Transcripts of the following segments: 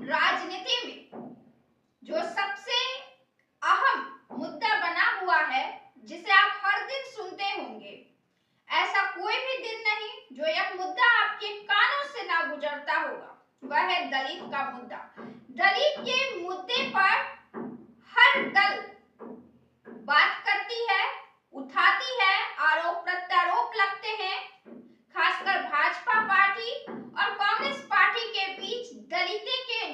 राजनीति में जो सबसे अहम मुद्दा बना हुआ है, जिसे आप हर दिन सुनते होंगे, ऐसा कोई भी दिन नहीं जो यह मुद्दा आपके कानों से ना गुजरता होगा, वह है दलित का मुद्दा। दलित के मुद्दे पर हर दल बात करती है, उठाती है, आरोप प्रत्यारोप लगते हैं। खासकर भाजपा पार्टी और कांग्रेस पार्टी के बीच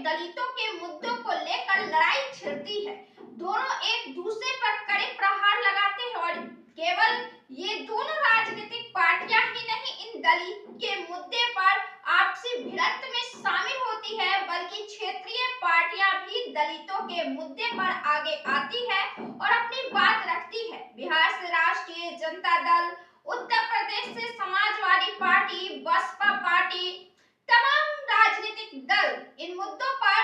दलितों के मुद्दों को लेकर लड़ाई छिड़ती है। दोनों एक दूसरे पर कड़े प्रहार लगाते हैं और केवल ये दोनों राजनीतिक पार्टियां ही नहीं, इन दलित के मुद्दे पर आपसी भिड़ंत में शामिल होती है, बल्कि क्षेत्रीय पार्टियां भी दलितों के मुद्दे पर आगे आती है और अपनी बात रखती है। बिहार से राष्ट्रीय जनता दल, उत्तर प्रदेश से समाजवादी पार्टी, बसपा पार्टी, तमाम राजनीतिक दल इन मुद्दों पर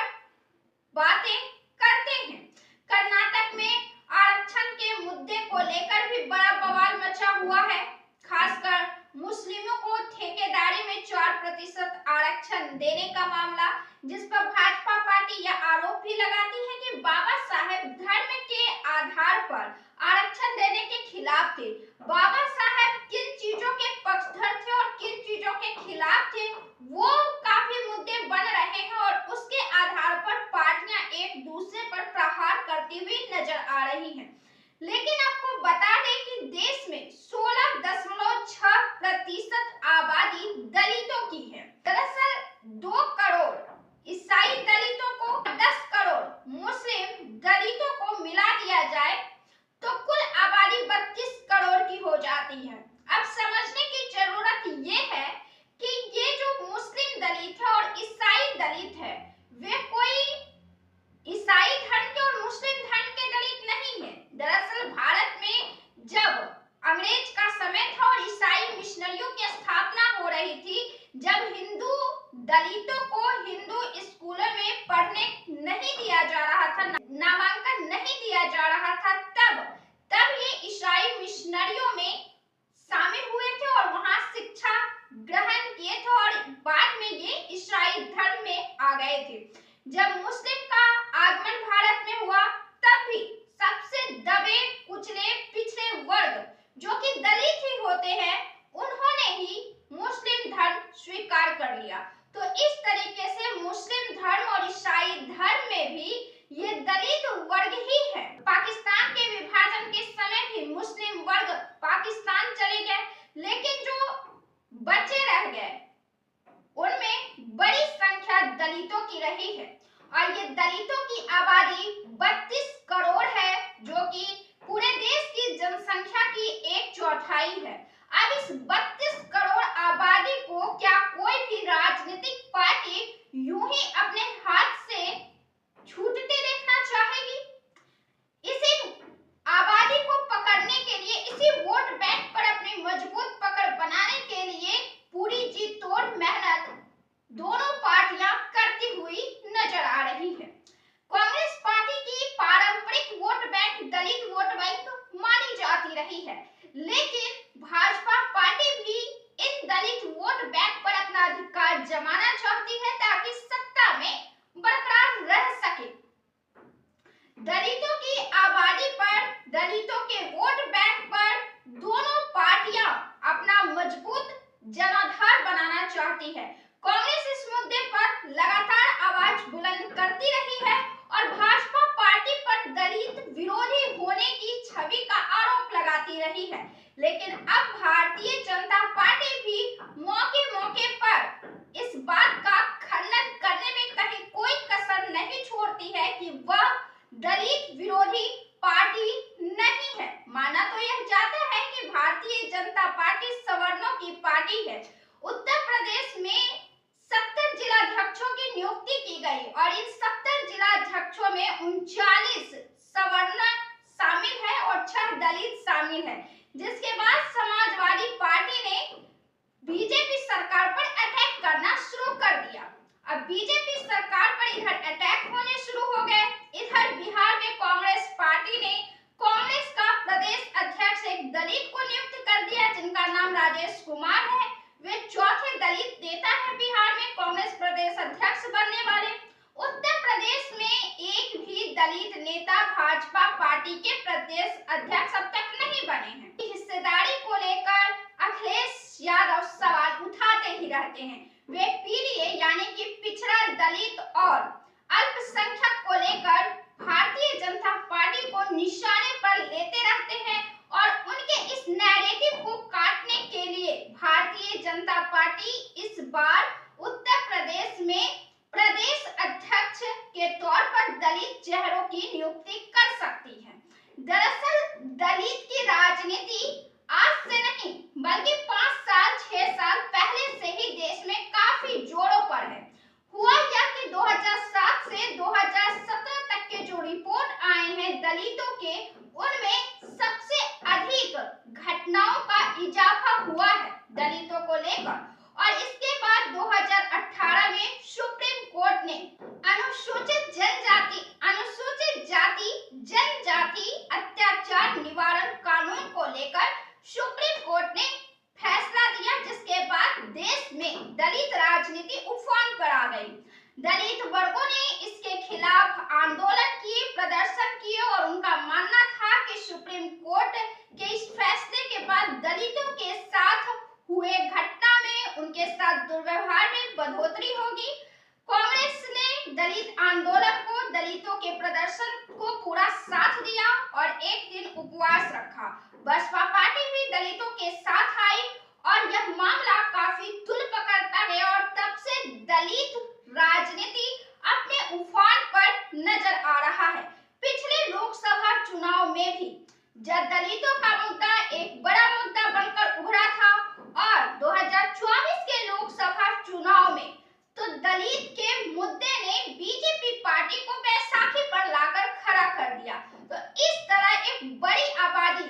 बातें करते हैं। कर्नाटक में आरक्षण के मुद्दे को लेकर भी बड़ा बवाल मचा हुआ है। खासकर मुस्लिमों को ठेकेदारी में 4% आरक्षण देने का मामला, जिस पर भाजपा पार्टी यह आरोप भी लगाती है कि बाबा साहेब धर्म के आधार पर आरक्षण देने के खिलाफ थे। बाबा साहेब किन चीजों के पक्षधर थे और किन चीजों के खिलाफ थे, वो काफी मुद्दे बन रहे हैं और उसके आधार पर पार्टियां एक दूसरे पर प्रहार करती हुई नजर आ रही हैं। लेकिन आपको बता दें कि देश में 16.6% आबादी दलितों की है। दरअसल 2 करोड़ ईसाई दलितों को 10 करोड़ मुस्लिम दलितों को मिला दिया जाए तो कुल आबादी 32 करोड़ की हो जाती है। अब समझने की जरूरत ये है कि ये जो मुस्लिम दलित है और ईसाई दलित है, वे कोई ईसाई धर्म के और मुस्लिम धर्म के दलित नहीं है। दरअसल भारत में जब अंग्रेज का समय था और ईसाई मिशनरियों की स्थापना हो रही थी, जब हिंदू दलितों को हिंदू स्कूलों में पढ़ने नहीं दिया जा रहा था, नामांकन नहीं दिया जा रहा था, तब ये ईसाई मिशनरियों में शामिल हुए थे और वहां शिक्षा ग्रहण किए थे और बाद में ये ईसाई धर्म में आ गए थे। जब मुस्लिम का आगमन भारत में हुआ, तब भी सबसे दबे कुचले पिछड़े वर्ग जो कि दलित ही होते हैं, उन्होंने ही मुस्लिम धर्म स्वीकार कर लिया। तो इस तरीके से मुस्लिम धर्म और ईसाई धर्म में भी ये दलित वर्ग ही है। पाकिस्तान के विभाजन के समय भी मुस्लिम वर्ग पाकिस्तान चले गए, लेकिन जो बचे रह गए उनमें बड़ी संख्या दलितों की रही है और ये दलितों की आबादी 32 करोड़ है, जो कि पूरे देश की जनसंख्या की 1/4 है। अब इस 32 करोड़ आबादी को क्या कोई भी राजनीतिक पार्टी यूं ही अपने हाथ से छूटते देखना चाहेगी? इसी आबादी को पकड़ने के लिए, इसी वोट बैंक पर अपनी मजबूत पकड़ बनाने के लिए पूरी जी तोड़ मेहनत दोनों पार्टियां करती हुई नजर आ रही है। कांग्रेस पार्टी की पारंपरिक वोट बैंक दलित वोट बैंक मानी जाती रही है, लेकिन भाजपा पार्टी भी इन दलित वोट बैंक पर अपना अधिकार जमाना चाहती है ताकि सत्ता में बरकरार रह सके। दलितों की आबादी पर, दलितों के वोट बैंक पर दोनों पार्टियां अपना मजबूत जनाधार बनाना चाहती है। कांग्रेस इस मुद्दे पर लगातार आवाज बुलंद करती रही है और भाजपा पार्टी पर दलित विरोधी होने की छवि का आरोप लगाती रही है। लेकिन अब भारतीय जनता पार्टी भी मौके मौके पर इस बात का खंडन करने में कहीं कोई कसर नहीं छोड़ती है कि वह दलित विरोधी पार्टी नहीं है। माना तो यह जाता है कि भारतीय जनता पार्टी सवर्णों की पार्टी है। उत्तर प्रदेश में 70 जिलाध्यक्षों की नियुक्ति की गई और इन 70 जिलाध्यक्षों में 39 सवर्ण शामिल है और 6 दलित शामिल है, जिसके बाद समाजवादी पार्टी ने बीजेपी सरकार पर अटैक करना शुरू कर दिया। अब बीजेपी सरकार पर इधर अटैक होने शुरू हो गए, इधर बिहार में कांग्रेस पार्टी ने कांग्रेस का प्रदेश अध्यक्ष एक दलित को नियुक्त कर दिया, जिनका नाम राजेश कुमार है। वे चौथे दलित नेता है बिहार में कांग्रेस प्रदेश अध्यक्ष बनने वाले। पार्टी के प्रदेश अध्यक्ष अब तक नहीं बने हैं। हिस्सेदारी को लेकर अखिलेश यादव सवाल उठाते ही रहते हैं। वे पीडीए यानी कि पिछड़ा, दलित और अल्पसंख्यक को लेकर भारतीय जनता पार्टी को निशाने पर लेते रहते हैं और उनके इस नैरेटिव को काटने के लिए भारतीय जनता पार्टी इस बार उत्तर प्रदेश में प्रदेश अध्यक्ष के तौर पर दलित चेहरों की नियुक्ति कर सकती है। दरअसल दलित की राजनीति आज से नहीं बल्कि 5 साल 6 साल पहले से ही देश में काफी जोरों पर है। हुआ यह कि 2007 से 2017 तक के जो रिपोर्ट आए हैं दलितों के, उनमें सबसे अधिक घटनाओं का इजाफा हुआ है दलितों को लेकर। और इसके बाद 2018 में सुप्रीम कोर्ट ने अनुसूचित जाति जनजाति अत्याचार निवारण कानून को लेकर सुप्रीम कोर्ट ने फैसला दिया, जिसके बाद देश में दलित राजनीति उफान पर आ गई। दलित वर्गों ने इसके खिलाफ आंदोलन किए, प्रदर्शन किए और उनका मानना था कि सुप्रीम कोर्ट के इस फैसले के बाद दलितों के साथ हुए घटना में, उनके साथ दुर्व्यवहार में बढ़ोतरी होगी। कांग्रेस ने दलित आंदोलन को, दलितों के प्रदर्शन को पूरा साथ दिया और एक दिन उपवास रखा। बसपा पार्टी भी दलितों के साथ आई और यह मामला काफी तुल पकड़ता है और तब से दलित राजनीति अपने उफान पर नजर आ रहा है। पिछले लोकसभा चुनाव में भी जब दलितों का मुद्दा एक बड़ा मुद्दा बनकर उभरा था और 2024 के लोकसभा चुनाव में तो दलित के मुद्दे ने बीजेपी पार्टी को बैसाखी पर लाकर खड़ा कर दिया। तो इस तरह एक बड़ी आबादी,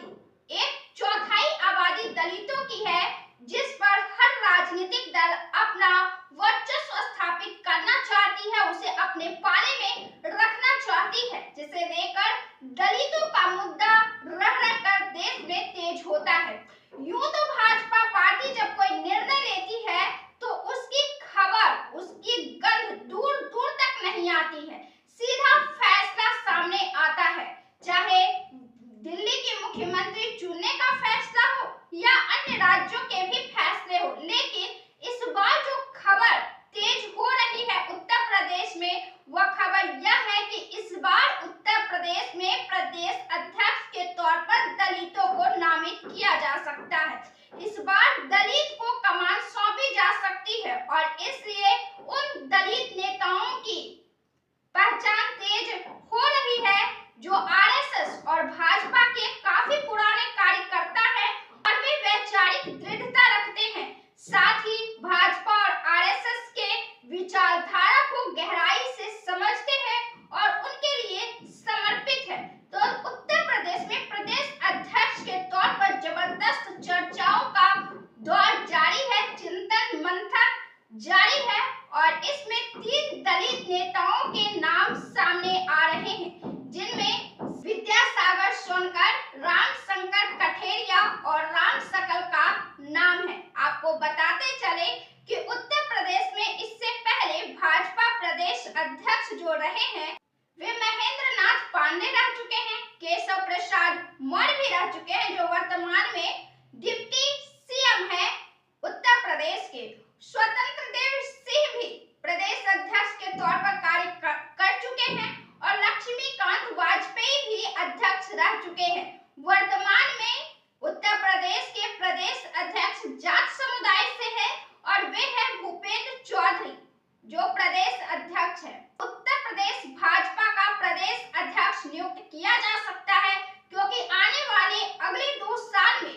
1/4 आबादी दलितों की है, जिस पर हर राजनीतिक दल अपना वर्चस्व स्थापित करना चाहती है, उसे अपने पाले में रखना चाहती है, जिसे लेकर दलितों का मुद्दा रह कर देश में तेज होता है। यूं तो भाजपा पार्टी जब कोई निर्णय लेती है तो उसकी खबर, उसकी गंध दूर दूर तक नहीं आती है, सीधा फैसला सामने आता है। चाहे दिल्ली के मुख्यमंत्री चुनने का फैसला हो या अन्य राज्यों के भी फैसले हो, लेकिन इस बार जो खबर तेज हो रही है उत्तर प्रदेश में, वह खबर यह है कि इस बार उत्तर प्रदेश में प्रदेश अध्यक्ष के तौर पर दलितों को नामित किया जा सकता है। इस बार दलित को कमान सौंपी जा सकती है और इसलिए उन दलित नेताओं की पहचान तेज हो रही है जो आरएसएस और भाजपा के काफी पुराने कार्यकर्ता हैं और वे वैचारिक दृढ़ता रखते हैं, साथ ही भाजपा और आरएसएस के विचारधारा को गहराई से समझते हैं और उनके लिए समर्पित है। तो उत्तर प्रदेश में प्रदेश अध्यक्ष के तौर पर जबरदस्त चर्चाओं का दौर जारी है, चिंतन मंथन जारी है और इसमें 3 दलित नेताओं के नाम सामने आ रहे हैं, जिनमें विद्यासागर सोनकर, रामशंकर कठेरिया और राम सकल का नाम है। आपको बताते चले कि उत्तर प्रदेश में इससे पहले भाजपा प्रदेश अध्यक्ष जो रहे हैं वे महेंद्र नाथ पांडे रह चुके हैं, केशव प्रसाद मौर्य भी रह चुके हैं, जो वर्तमान में डिप्टी सीएम है उत्तर प्रदेश के। स्वतंत्र देव सिंह भी प्रदेश अध्यक्ष के तौर पर कार्य कर चुके हैं और लक्ष्मीकांत वाजपेयी भी अध्यक्ष रह चुके हैं। वर्तमान में उत्तर प्रदेश के प्रदेश अध्यक्ष जाट समुदाय से है और वे हैं भूपेंद्र चौधरी, जो प्रदेश अध्यक्ष है। उत्तर प्रदेश भाजपा का प्रदेश अध्यक्ष नियुक्त किया जा सकता है, क्योंकि आने वाले अगले 2 साल में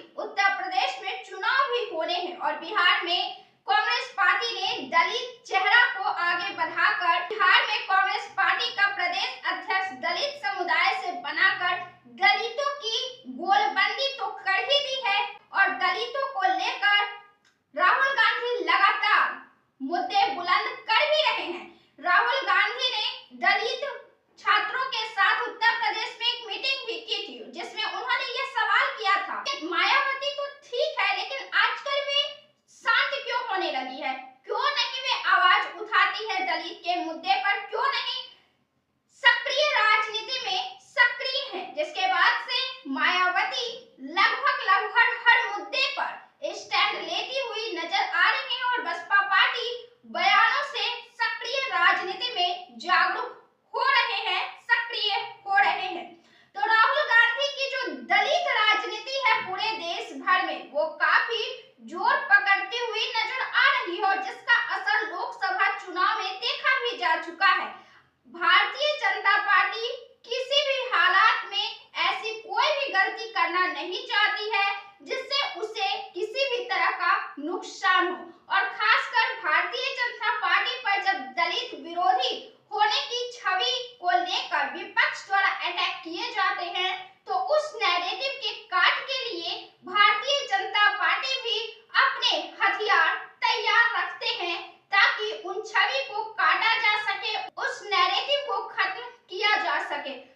सके।